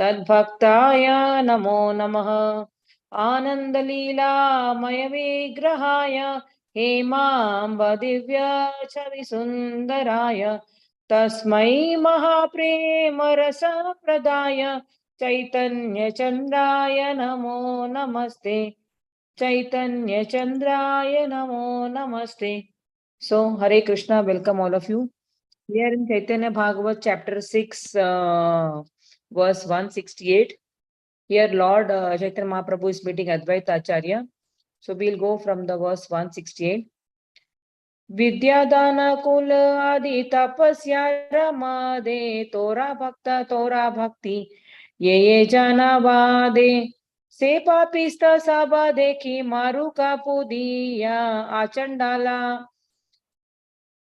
Tadbhaktaya namo namaha. Anandalila vigrahaya Hemamba divya chavisundaraya Tasmai mahaprema rasa pradaya Chaitanya Chandraya namo namaste. Chaitanya Chandraya namo namaste. So, Hare Krishna, welcome all of you. We are in Chaitanya Bhagavat chapter 6, verse 168. Here, Lord Chaitanya Mahaprabhu is meeting Advaita Acharya. So, we'll go from the verse 168. Vidyadana kula adi tapasya ramade tora bhakti ye ye jana vade se papista sabha dekhi maru ka pudiya achandala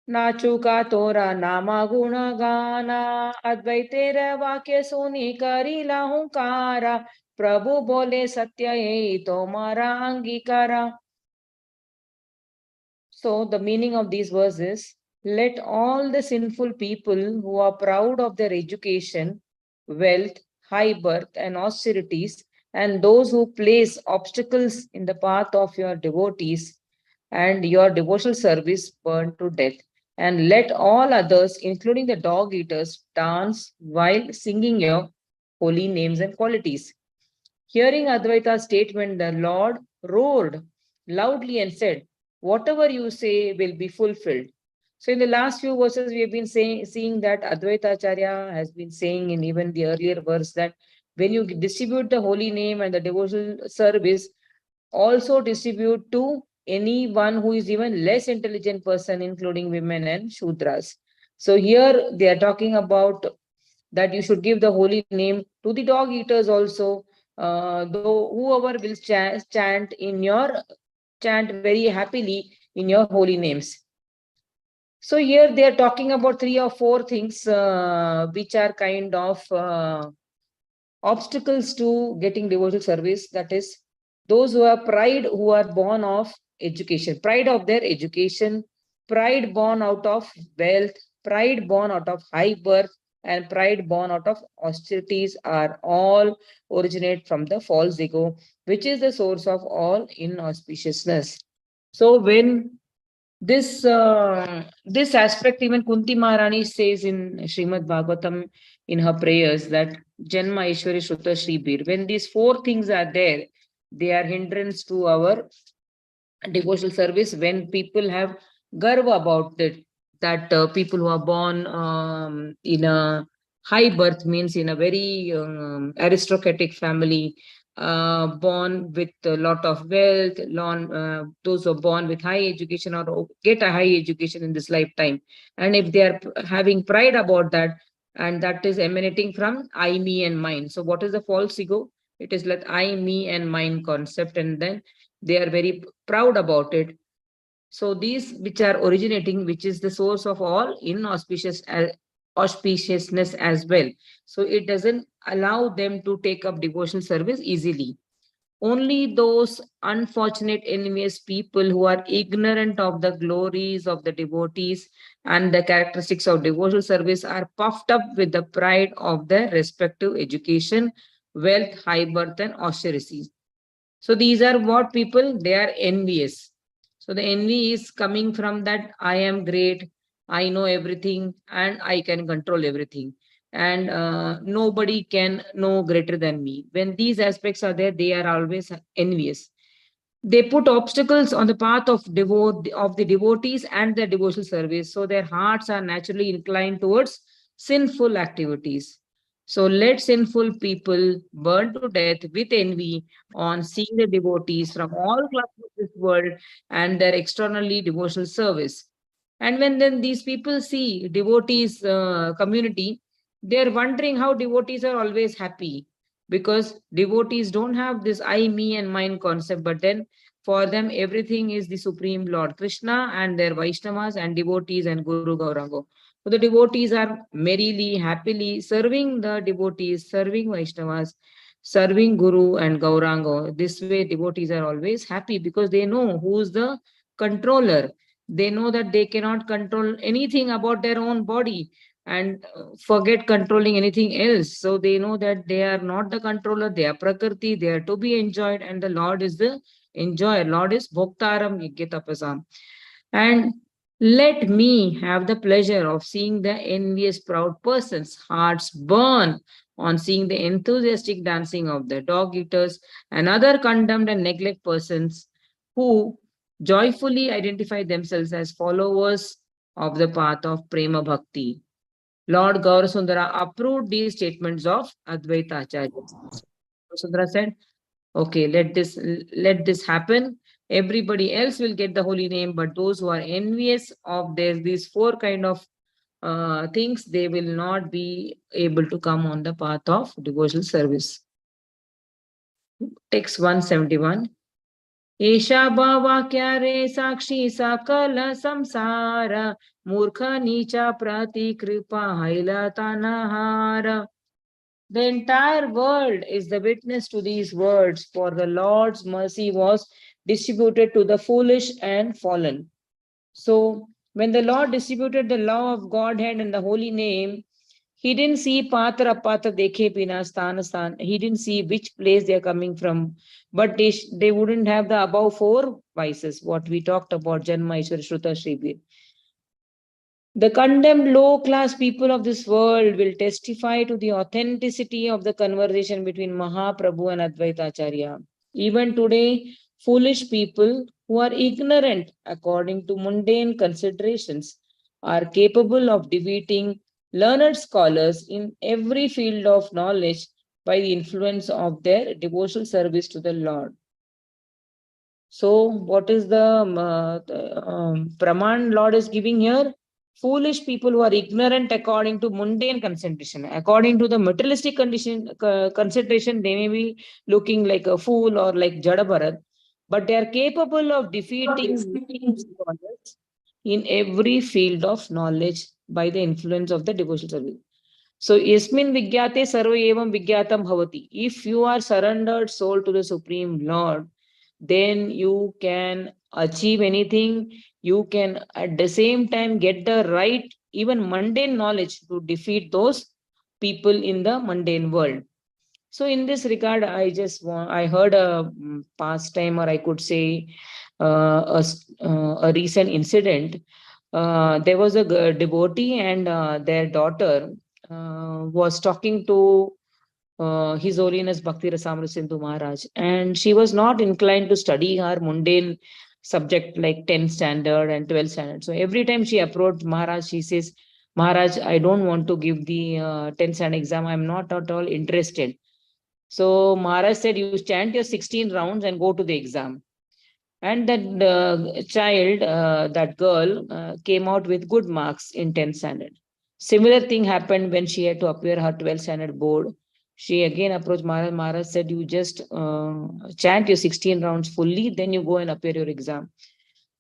नाचू का तोरा नामा गुण गाना अद्वैतेर वाक्य सुनी करी लाहुकारा प्रभु बोले सत्य ये तो मारा अंगीकारा. So the meaning of these verses: let all the sinful people who are proud of their education, wealth, high birth, and austerities, and those who place obstacles in the path of your devotees and your devotional service burn to death. And let all others, including the dog eaters, dance while singing your holy names and qualities. Hearing Advaita's statement, the Lord roared loudly and said, whatever you say will be fulfilled. So in the last few verses, we have been seeing that Advaita Acharya has been saying in even the earlier verse that when you distribute the holy name and the devotional service, also distribute to anyone who is even less intelligent person, including women and Shudras. So here they are talking about that you should give the holy name to the dog eaters also, though whoever will chant very happily in your holy names. So here they are talking about 3 or 4 things which are kind of obstacles to getting devotional service. That is, those who have pride, who are born of education, pride of their education, pride born out of wealth, pride born out of high birth, and pride born out of austerities are all originate from the false ego, which is the source of all inauspiciousness. So when this aspect, even Kunti Maharani says in Srimad Bhagavatam in her prayers that Janma Ishwari Shruta Shri Bir. When these 4 things are there, they are hindrance to our devotional service. When people have garva about it, that people who are born in a high birth, means in a very aristocratic family, born with a lot of wealth, those who are born with high education or get a high education in this lifetime, and if they are having pride about that, and that is emanating from I, me, and mine. So what is the false ego? It is like I, me, and mine concept, and then they are very proud about it. So these which are originating, which is the source of all auspiciousness as well. So it doesn't allow them to take up devotional service easily. Only those unfortunate envious people who are ignorant of the glories of the devotees and the characteristics of devotional service are puffed up with the pride of their respective education, wealth, high birth, and austerities. So these are what people, they are envious. So the envy is coming from that I am great, I know everything, and I can control everything. And nobody can know greater than me. When these aspects are there, they are always envious. They put obstacles on the path of the devotees and their devotional service. So their hearts are naturally inclined towards sinful activities. So let sinful people burn to death with envy on seeing the devotees from all classes of this world and their externally devotional service. And when then these people see devotees community, they are wondering how devotees are always happy, because devotees don't have this I, me, and mine concept, but then for them everything is the Supreme Lord Krishna and their Vaishnavas and devotees and Guru Gauranga. So the devotees are merrily, happily serving the devotees, serving Vaishnavas, serving Guru and Gauranga. This way, devotees are always happy because they know who's the controller. They know that they cannot control anything about their own body. and forget controlling anything else. So they know that they are not the controller, they are Prakriti, they are to be enjoyed, and the Lord is the enjoyer. Lord is Bhoktaram Yajnatapasam. And let me have the pleasure of seeing the envious, proud persons' hearts burn on seeing the enthusiastic dancing of the dog eaters and other condemned and neglect persons who joyfully identify themselves as followers of the path of Prema Bhakti. Lord Gaurasundara approved these statements of Advaita Acharya. Gaurasundara said, okay, let this happen. Everybody else will get the holy name, but those who are envious of these four kind of things, they will not be able to come on the path of devotional service. Text 171. एषा भावाक्या रे साक्षी सकल संसार मूर्ख नीचा प्रति कृपा हैलतानहार. The entire world is the witness to these words, for the Lord's mercy was distributed to the foolish and fallen. So, when the Lord distributed the law of Godhead and the holy name, he didn't see patra apatra dekhe pina sthana sthan. He didn't see which place they are coming from, but they wouldn't have the above four vices, what we talked about, Janma, Ishwara, Shruta, Shri. The condemned low class people of this world will testify to the authenticity of the conversation between Mahaprabhu and Advaita Acharya. Even today, foolish people who are ignorant according to mundane considerations are capable of defeating learned scholars in every field of knowledge by the influence of their devotional service to the Lord. So, what is the Praman Lord is giving here? Foolish people who are ignorant according to mundane concentration. According to the materialistic concentration, they may be looking like a fool or like Jadabharat, but they are capable of defeating scholars in every field of knowledge by the influence of the devotional service. So, yasmin vigyate sarva evam vigyatam bhavati. If you are surrendered soul to the Supreme Lord, then you can achieve anything. You can at the same time get the right, even mundane knowledge to defeat those people in the mundane world. So in this regard, I heard a pastime, or I could say a recent incident. There was a devotee and their daughter was talking to His Holiness Bhakti Rasamrita Sindhu Maharaj, and she was not inclined to study her mundane subject like 10th standard and 12th standard. So every time she approached Maharaj, she says, Maharaj, I don't want to give the 10th standard exam. I'm not at all interested. So Maharaj said, you chant your 16 rounds and go to the exam. And that child, that girl, came out with good marks in 10th standard. Similar thing happened when she had to appear her 12th standard board. She again approached Maharaj. Maharaj said, you just chant your 16 rounds fully, then you go and appear your exam.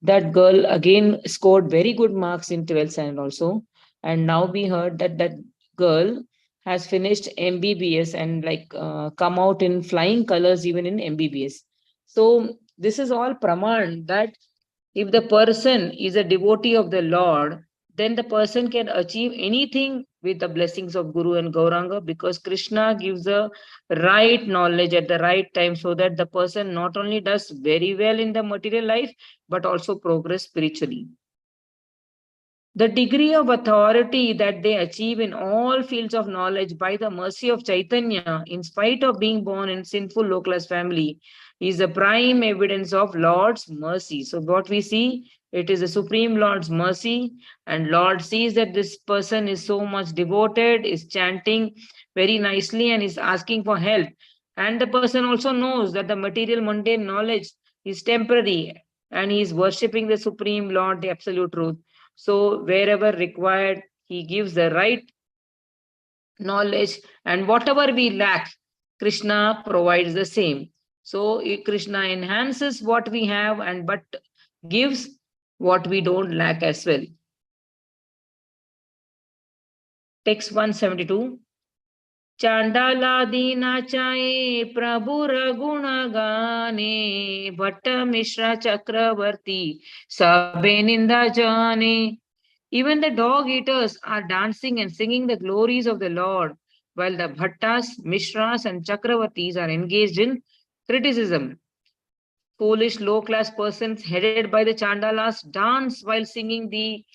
That girl again scored very good marks in 12th standard also. And now we heard that that girl has finished MBBS and come out in flying colors even in MBBS. So this is all praman that if the person is a devotee of the Lord, then the person can achieve anything with the blessings of Guru and Gauranga, because Krishna gives the right knowledge at the right time so that the person not only does very well in the material life but also progress spiritually. The degree of authority that they achieve in all fields of knowledge by the mercy of Chaitanya, in spite of being born in sinful low-class family, is the prime evidence of Lord's mercy. So what we see, it is the Supreme Lord's mercy, and Lord sees that this person is so much devoted, is chanting very nicely and is asking for help. And the person also knows that the material mundane knowledge is temporary, and he is worshipping the Supreme Lord, the Absolute Truth. So wherever required, he gives the right knowledge, and whatever we lack, Krishna provides the same. So Krishna enhances what we have and but gives what we don't lack as well. Text 172. चांडालादि नाचाए प्रभु रघुण गाने भट्ट मिश्रा चक्रवर्ती सबे निंदा जाने Even the dog eaters are dancing and singing the glories of the Lord, while the Bhattas, Mishras, and Chakravartis are engaged in criticism. Foolish low class persons headed by the Chandalas dance while singing the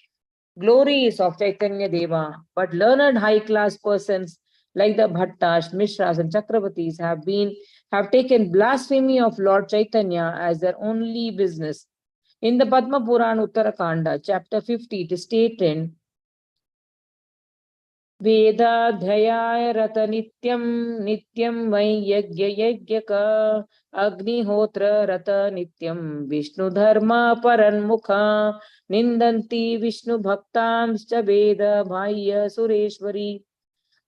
glories of Chaitanya Deva. But learned high class persons like the Bhattas, Mishras, and Chakravartis have taken blasphemy of Lord Chaitanya as their only business. In the Padma Purana Uttarakanda, chapter 50, it is stated, वेदाध्ययाय रत नित्यं नित्यं वै यज्ञ यज्ञक अग्निहोत्र रत नित्यं विष्णु धर्म परन्मुख निंदन्ति विष्णु भक्तांश्च वेद बाह्य Sureshwari.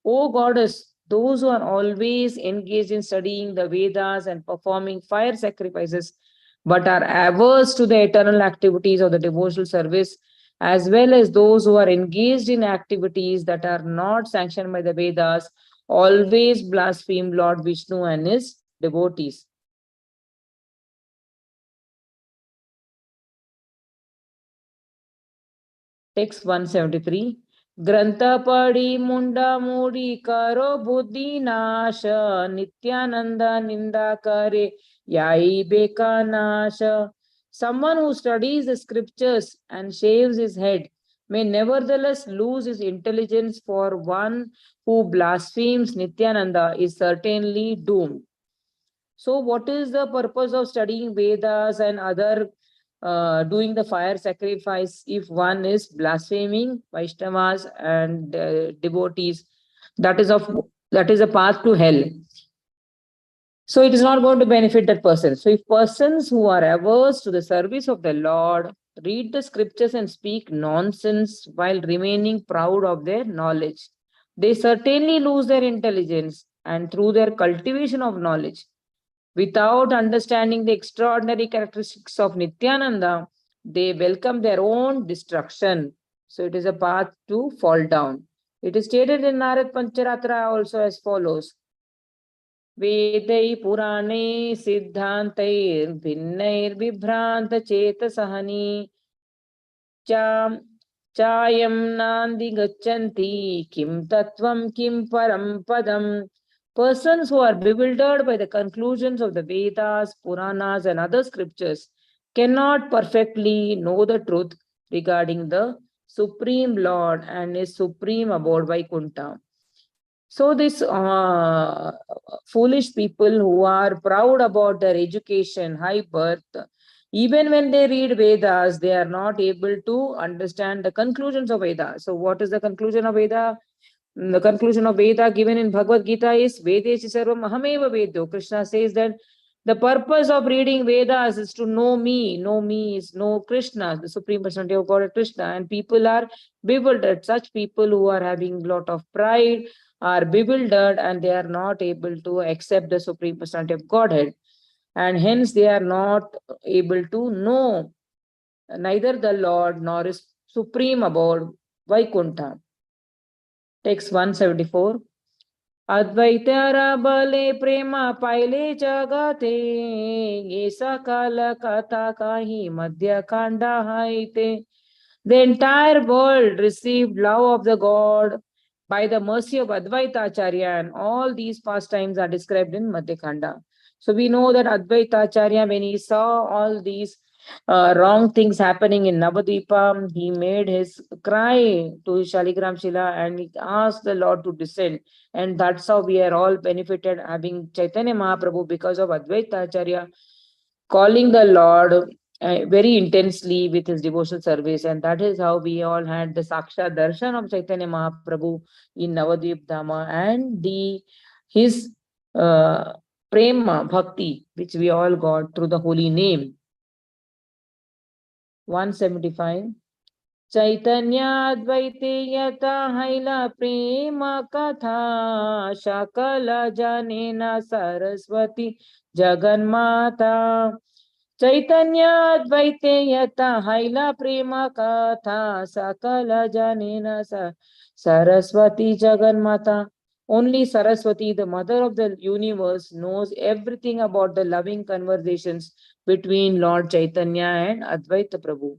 O goddess, those who are always engaged in studying the Vedas and performing fire sacrifices, but are averse to the eternal activities of the devotional service, as well as those who are engaged in activities that are not sanctioned by the Vedas, always blaspheme Lord Vishnu and his devotees. Text 173. ग्रंथ पढ़ी मुंडा Moody करो बुद्धि नाश नित्यानंद निंदा करे याई बेका नाश. Someone who studies the scriptures and shaves his head may nevertheless lose his intelligence, for one who blasphemes Nityananda is certainly doomed. So, what is the purpose of studying Vedas and other doing the fire sacrifice if one is blaspheming Vaishnavas and devotees? That is a path to hell. So it is not going to benefit that person. So if persons who are averse to the service of the Lord read the scriptures and speak nonsense while remaining proud of their knowledge, they certainly lose their intelligence, and through their cultivation of knowledge, without understanding the extraordinary characteristics of Nityananda, they welcome their own destruction. So it is a path to fall down. It is stated in Narad Pancharatra also as follows. Vedai Purane Siddhantair Vinnair Vibhranta Chetasahani Chayam Nandi Gachanti Kim Tattvam Kim Param Padam. Persons who are bewildered by the conclusions of the Vedas, Puranas, and other scriptures cannot perfectly know the truth regarding the Supreme Lord and his supreme abode Vaikuntha. So these foolish people who are proud about their education, high birth, even when they read Vedas, they are not able to understand the conclusions of Veda. So what is the conclusion of Veda? The conclusion of Veda given in Bhagavad Gita is Vedeshi Sarvam Ahameva Vedo. Krishna says that the purpose of reading Vedas is to know me. Know me is know Krishna, the Supreme Personality of God, Krishna. And people are bewildered. Such people who are having a lot of pride are bewildered, and they are not able to accept the Supreme Personality of Godhead. And hence they are not able to know neither the Lord nor his supreme abode, Vaikuntha. Text 174. Advaitara bale prema paile jagate ye sakala kata kahi madhya kanda haite. The entire world received love of the God by the mercy of Advaita Acharya, and all these pastimes are described in Madhya Kanda. So we know that Advaita Acharya, when he saw all these wrong things happening in Navadvipa, he made his cry to Shaligram Shila and he asked the Lord to descend. And that's how we are all benefited having Chaitanya Mahaprabhu because of Advaita Acharya calling the Lord very intensely with his devotional service. And that is how we all had the Saksha Darshan of Chaitanya Mahaprabhu in Navadvip Dhama and his prema bhakti, which we all got through the holy name. 175. Chaitanya Advaite Yata Haila Prema Katha Shakala Janena Saraswati Jaganmata. Chaitanya Advaite Yata Haila Prema Katha Sakala Janena Saraswati Jaganmata. Only Saraswati, the mother of the universe, knows everything about the loving conversations between Lord Chaitanya and Advaita Prabhu.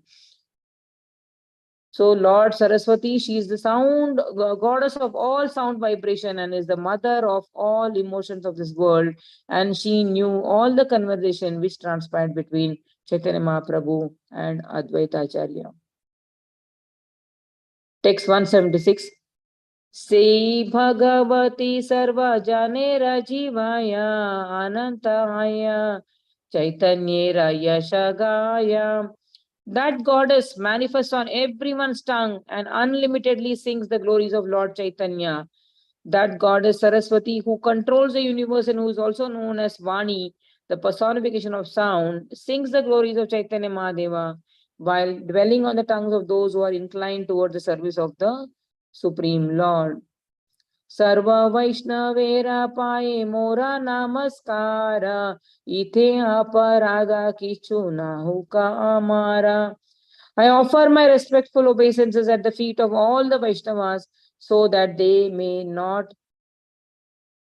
So Lord Saraswati, she is the sound goddess of all sound vibration and is the mother of all emotions of this world. And she knew all the conversation which transpired between Chaitanya Mahaprabhu and Advaita Acharya. Text 176. Sei Bhagavati Sarva Janera Jivaya Anantaya Chaitanyera Yashagaya. That goddess manifests on everyone's tongue and unlimitedly sings the glories of Lord Chaitanya. That goddess Saraswati, who controls the universe and who is also known as Vani, the personification of sound, sings the glories of Chaitanya Mahadeva while dwelling on the tongues of those who are inclined towards the service of the Supreme Lord. Sarva Vaishnavera Paye Mora Namaskara Ite Aparaga Kichuna Huka Amara. I offer my respectful obeisances at the feet of all the Vaishnavas so that they may not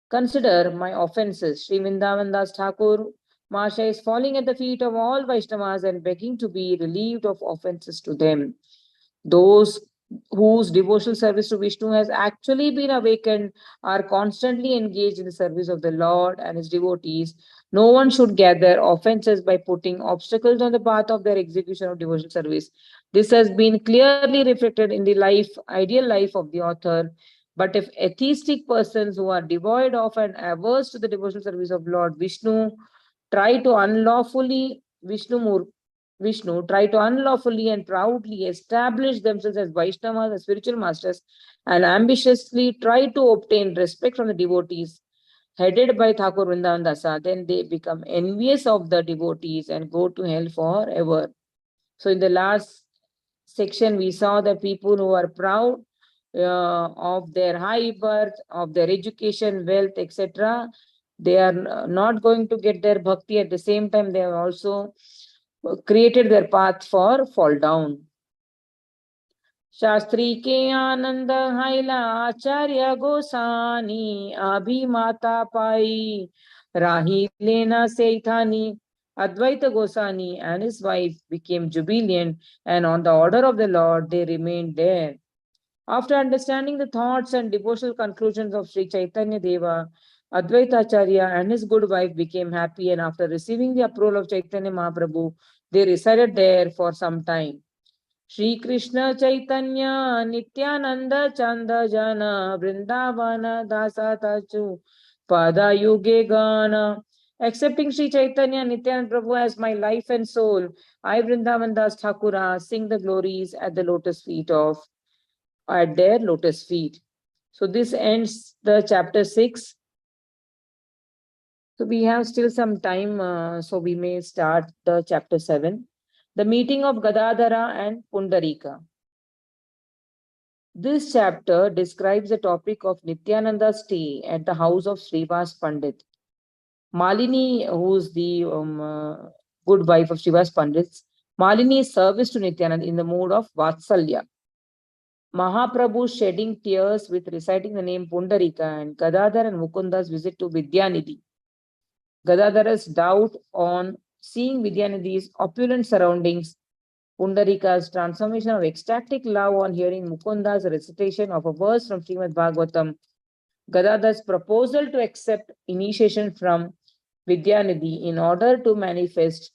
consider my offenses. Sri Vrindavan Das Thakur Masha is falling at the feet of all Vaishnavas and begging to be relieved of offenses to them. Those whose devotional service to Vishnu has actually been awakened are constantly engaged in the service of the Lord and his devotees. No one should gather offenses by putting obstacles on the path of their execution of devotional service. This has been clearly reflected in the ideal life of the author. But if atheistic persons who are devoid of and averse to the devotional service of Lord Vishnu try to unlawfully Vishnu try to unlawfully and proudly establish themselves as Vaishnavas, as spiritual masters, and ambitiously try to obtain respect from the devotees headed by Thakur Vrindavan Dasa, then they become envious of the devotees and go to hell forever. So in the last section, we saw the people who are proud of their high birth, of their education, wealth, etc. They are not going to get their bhakti. At the same time, they have also created their path for fall down. Shastri के आनंद हाइला आचार्य गोसानी अभी माता पाई राही लेना सेठानी. Advaita Gosani and his wife became jubilant, and on the order of the Lord they remained there. After understanding the thoughts and devotional conclusions of Sri Chaitanya Deva, Advaita Acharya and his good wife became happy, and after receiving the approval of Chaitanya Mahaprabhu, they resided there for some time. Shri Krishna Chaitanya Nityananda Chanda Jana Vrindavana Dasa Tachu Pada Yuge Gana. Accepting Sri Chaitanya Nityananda Prabhu as my life and soul, I Vrindavan Das Thakura sing the glories at their lotus feet. So this ends the chapter 6. So we have still some time, so we may start the chapter 7. The meeting of Gadadhara and Pundarika. This chapter describes the topic of Nityananda's stay at the house of Srivas Pandit. Malini, who's the good wife of Srivas Pandit, Malini's service to Nityananda in the mood of Vatsalya. Mahaprabhu shedding tears with reciting the name Pundarika, and Gadadhar and Mukunda's visit to Vidyanidhi. Gadadhara's doubt on seeing Vidyanidhi's opulent surroundings, Pundarika's transformation of ecstatic love on hearing Mukunda's recitation of a verse from Srimad Bhagavatam, Gadadhar's proposal to accept initiation from Vidyanidhi in order to manifest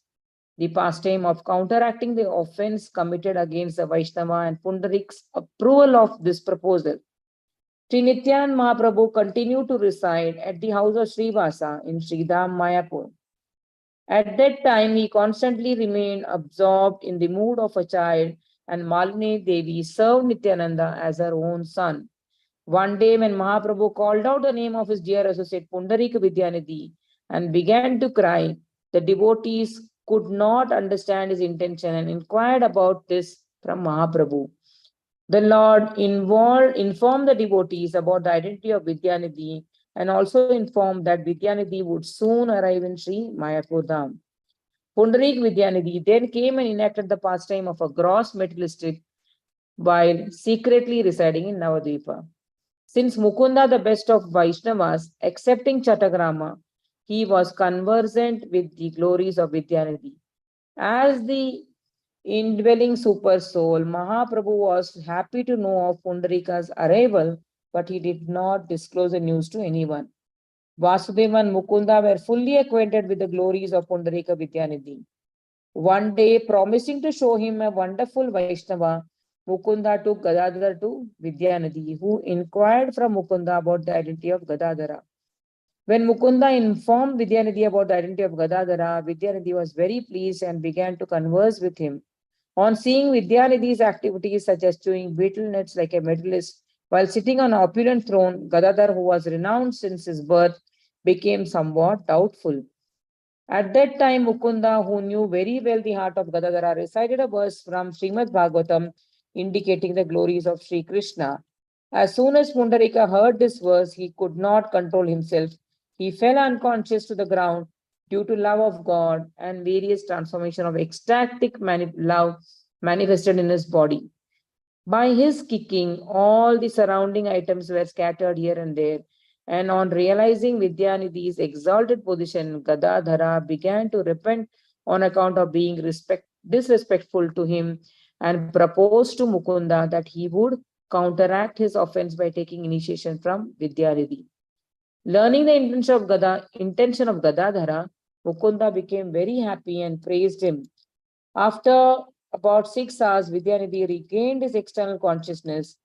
the pastime of counteracting the offense committed against the Vaishnava, and Pundarik's approval of this proposal. Sri Nityanand Mahaprabhu continued to reside at the house of Srivasa in Sridham, Mayapur. At that time, he constantly remained absorbed in the mood of a child, and Malini Devi served Nityananda as her own son. One day, when Mahaprabhu called out the name of his dear associate Pundarika Vidyanidhi and began to cry, the devotees could not understand his intention and inquired about this from Mahaprabhu. The Lord informed the devotees about the identity of Vidyanidhi and also informed that Vidyanidhi would soon arrive in Sri Mayapur Dham. Pundarik Vidyanidhi then came and enacted the pastime of a gross materialistic while secretly residing in Navadvipa. Since Mukunda, the best of Vaishnavas, accepting Chatagrama, he was conversant with the glories of Vidyanidhi. As the indwelling super soul. Mahaprabhu was happy to know of Pundarika's arrival, but he did not disclose the news to anyone. Vasudeva and Mukunda were fully acquainted with the glories of Pundarika Vidyanidhi. One day, promising to show him a wonderful Vaishnava, Mukunda took Gadadhara to Vidyanidhi, who inquired from Mukunda about the identity of Gadadhara. When Mukunda informed Vidyanidhi about the identity of Gadadhara, Vidyanidhi was very pleased and began to converse with him. On seeing Vidyanidhi's activities such as chewing betel nuts like a medalist while sitting on an opulent throne, Gadadhar, who was renowned since his birth, became somewhat doubtful. At that time, Mukunda, who knew very well the heart of Gadadhara, recited a verse from Srimad Bhagavatam indicating the glories of Sri Krishna. As soon as Pundarika heard this verse, he could not control himself. He fell unconscious to the ground due to love of God and various transformation of ecstatic love manifested in his body. By his kicking, all the surrounding items were scattered here and there. And on realizing Vidyanidhi's exalted position, Gadadhara began to repent on account of being disrespectful to him and proposed to Mukunda that he would counteract his offense by taking initiation from Vidyanidhi. Learning the intention of Gadadhara, Mukunda became very happy and praised him. After about 6 hours, Vidyanidhi regained his external consciousness.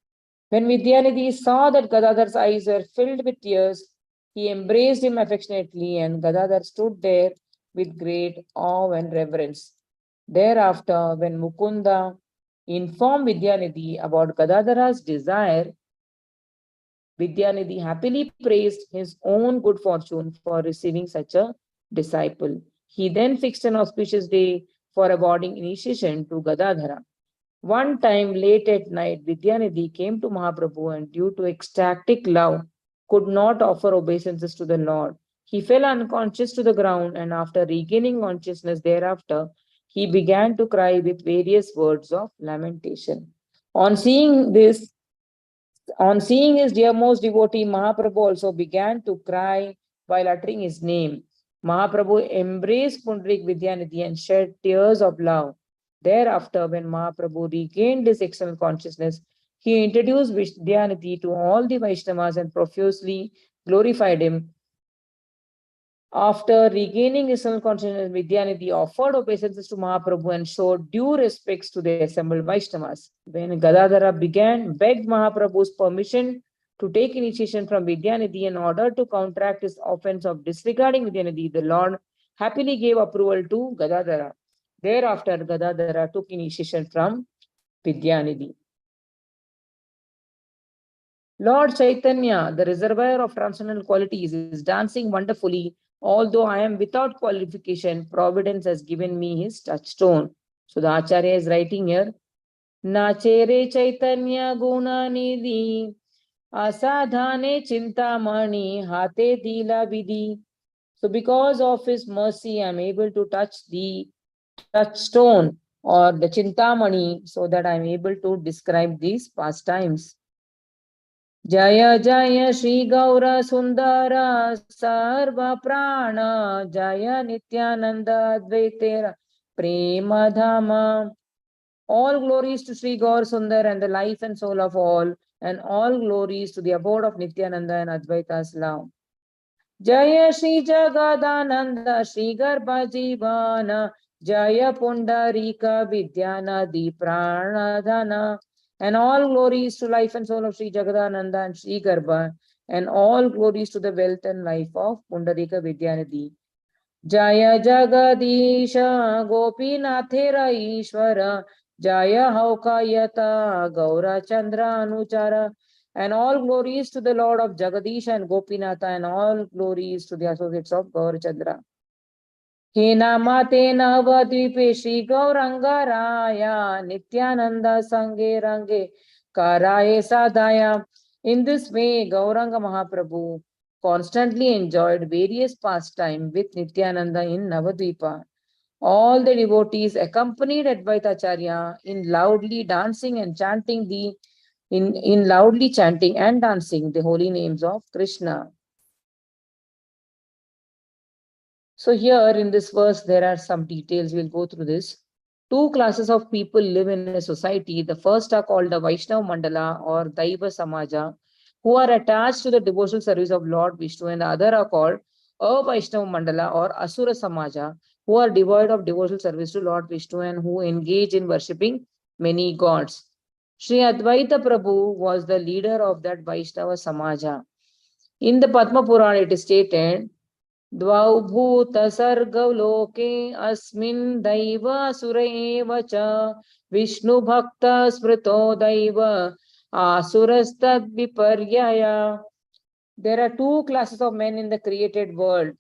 When Vidyanidhi saw that Gadadhar's eyes were filled with tears, he embraced him affectionately, and Gadadhar stood there with great awe and reverence. Thereafter, when Mukunda informed Vidyanidhi about Gadadhara's desire, Vidyanidhi happily praised his own good fortune for receiving such a disciple. He then fixed an auspicious day for awarding initiation to Gadadhara. One time late at night, Vidyanidhi came to Mahaprabhu and due to ecstatic love could not offer obeisances to the Lord. He fell unconscious to the ground and after regaining consciousness thereafter, he began to cry with various words of lamentation. On seeing this, on seeing his dearmost devotee, Mahaprabhu also began to cry while uttering his name. Mahaprabhu embraced Pundarik Vidyanidhi and shed tears of love. Thereafter, when Mahaprabhu regained his external consciousness, he introduced Vidyanidhi to all the Vaishnavas and profusely glorified him. After regaining his external consciousness, Vidyanidhi offered obeisances to Mahaprabhu and showed due respects to the assembled Vaishnavas. When Gadadhara begged Mahaprabhu's permission to take initiation from Vidyanidhi in order to counteract his offense of disregarding Vidyanidhi, the Lord happily gave approval to Gadadhara. Thereafter, Gadadhara took initiation from Vidyanidhi. Lord Chaitanya, the reservoir of transcendental qualities, is dancing wonderfully. Although I am without qualification, Providence has given me his touchstone. So the Acharya is writing here, Nachere Chaitanya Guna Nidhi, Asadhane Chintamani, Hate Dila Vidhi. So because of his mercy, I am able to touch the touchstone or the Chintamani so that I am able to describe these pastimes. जय जय श्री गौर सुंदर सर्व प्राण जय नित्यानंद अद्वैतेर प्रेम धाम. All glories to Sri Gaur Sundar and the life and soul of all, and all glories to the abode of Nityananda and Advaita's love. Jaya Shri Jagadananda Shri Garbha Jivana Jaya Pundarika Vidyanadi Pranadhana. And all glories to life and soul of Sri Jagadananda and Sri Garbha, and all glories to the wealth and life of Pundarika Vidyanidhi. Jaya Jagadisha Gopinathera Ishvara Jaya Haukayata Gaura Chandra Anuchara. And all glories to the Lord of Jagadish and Gopinatha, and all glories to the associates of Gaurachandra. He namate navadvipe Shri Gauranga Raya Nityananda Sange Range Karaye Sadhaya. In this way, Gauranga Mahaprabhu constantly enjoyed various pastimes with Nityananda in Navadvipa. All the devotees accompanied Advaita Acharya in loudly dancing and chanting in loudly chanting and dancing the holy names of Krishna. So here in this verse, there are some details. We'll go through this. Two classes of people live in a society. The first are called the Vaishnava Mandala or Daiva Samaja, who are attached to the devotional service of Lord Vishnu, and the other are called Vaishnava Mandala or Asura Samaja, who are devoid of devotional service to Lord Vishnu and who engage in worshipping many gods. Sri Advaita Prabhu was the leader of that Vaishnava Samaja. In the Padma Purana, it is stated, द्वौ भूतसर्गौ लोके अस्मिन् दैव असुर एव च विष्णुभक्त स्मृतो दैव आसुरस्तद्विपर्यय. There are two classes of men in the created world.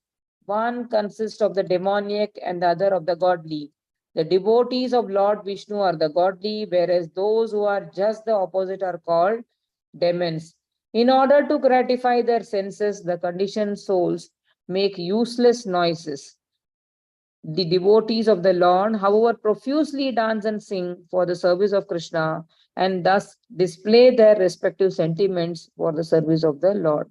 One consists of the demoniac and the other of the godly. The devotees of Lord Vishnu are the godly, whereas those who are just the opposite are called demons. In order to gratify their senses, the conditioned souls make useless noises. The devotees of the Lord, however, profusely dance and sing for the service of Krishna and thus display their respective sentiments for the service of the Lord.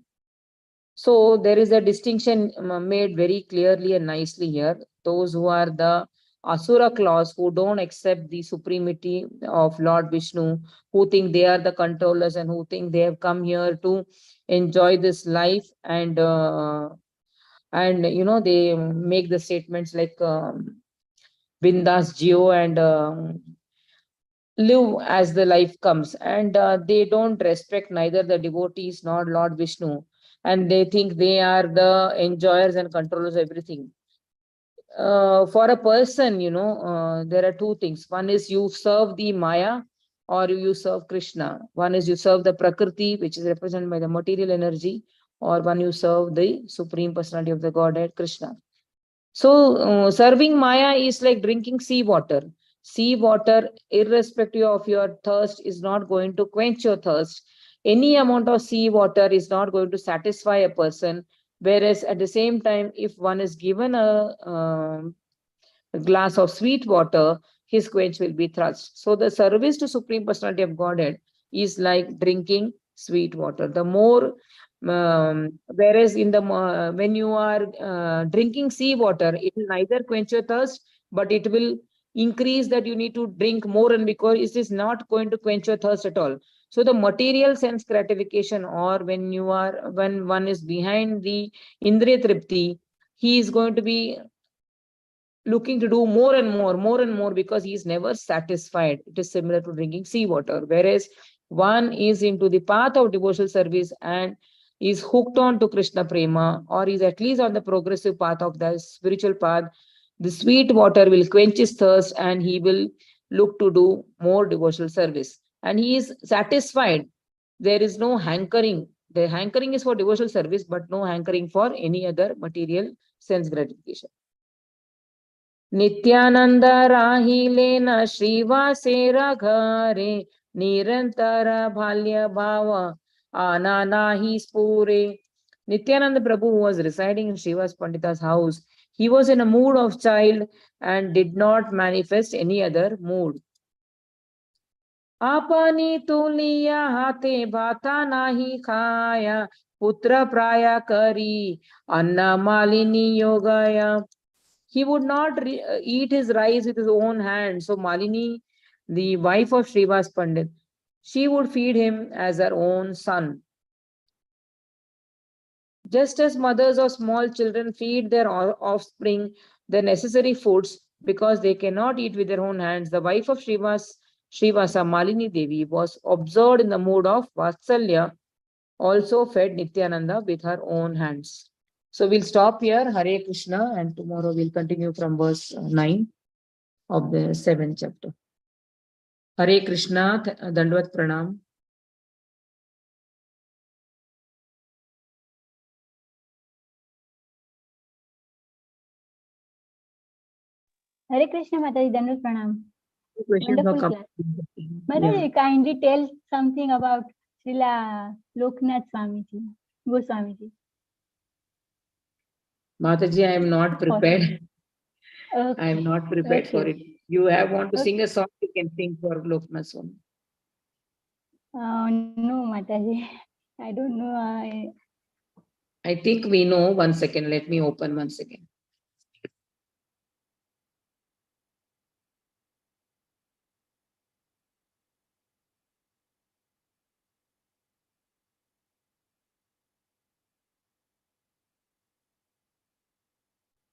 So there is a distinction made very clearly and nicely here. Those who are the Asura class, who don't accept the supremacy of Lord Vishnu, who think they are the controllers and who think they have come here to enjoy this life, and they make the statements like Bindas Geo and live as the life comes, and they don't respect neither the devotees nor Lord Vishnu, and they think they are the enjoyers and controllers of everything. For a person, there are two things. One is you serve the Maya or you serve Krishna. One is you serve the Prakriti, which is represented by the material energy, or one you serve the Supreme Personality of the Godhead, Krishna. So, serving Maya is like drinking sea water. Sea water, irrespective of your thirst, is not going to quench your thirst. Any amount of sea water is not going to satisfy a person. Whereas at the same time, if one is given a glass of sweet water, his quench will be thrust. So the service to Supreme Personality of Godhead is like drinking sweet water. The more, whereas in the when you are drinking sea water, it will neither quench your thirst, but it will increase that you need to drink more, and because it is not going to quench your thirst at all. So the material sense gratification, or when one is behind the Indriya Tripti, he is going to be looking to do more and more because he is never satisfied. It is similar to drinking seawater. Whereas one is into the path of devotional service and is hooked on to Krishna Prema, or is at least on the progressive path of the spiritual path, the sweet water will quench his thirst and he will look to do more devotional service. And he is satisfied. There is no hankering. The hankering is for devotional service, but no hankering for any other material sense gratification. Nityanand राहिले न श्रीवासे घरे निरंतर बाल्य भाव आना नाही स्फुरे. Nityananda Prabhu, who was residing in Srivas Pandita's house, he was in a mood of child and did not manifest any other mood. आपनी तुलिया हाथे भाता नाही खाया पुत्र प्राया करी अन्न Malini योगया. He would not eat his rice with his own hand. So Malini, the wife of Srivas Pandit, she would feed him as her own son. Just as mothers of small children feed their offspring the necessary foods because they cannot eat with their own hands, the wife of Srivasa, Malini Devi, was observed in the mood of Vatsalya, also fed Nityananda with her own hands. So we'll stop here. Hare Krishna, and tomorrow we'll continue from verse 9 of the 7th chapter. Hare Krishna, Dandvat Pranam. Hare Krishna, Mataji, Dandvat Pranam. Wonderful class. Mataji, Yeah. kindly tell something about Srila Loknath Swamiji, Goswamiji. Mataji, I am not prepared. Okay. I am not prepared for it. You want to sing a song, you can sing for Loknath Swami. No, Mataji. I don't know. I think we know. 1 second. Let me open once again.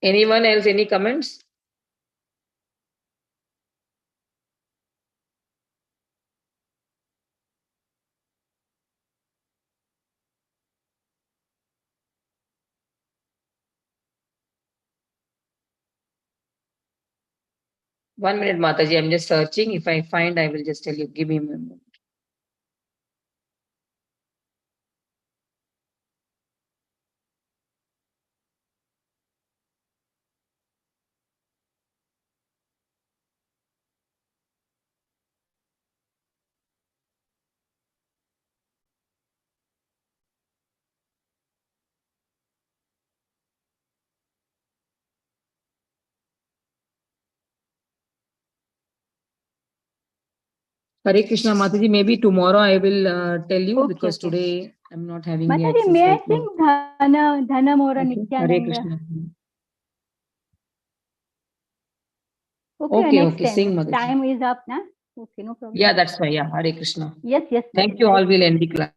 Anyone else? Any comments? One minute, Mataji. I'm just searching. If I find, I will just tell you. Give me a moment. Hare Krishna, Mataji. Maybe tomorrow I will tell you Okay, because okay. today I'm not having the Mataji, access may I right now. sing Dhana Mora Okay. Hare Nityananda? Krishna. Okay, Okay, next okay. Sing, time. Mataji. Time is up, na? Okay, no problem. Yeah, that's why. Yeah, Hare Krishna. Yes, yes, Thank Mataji. you Hare all. We'll end the class.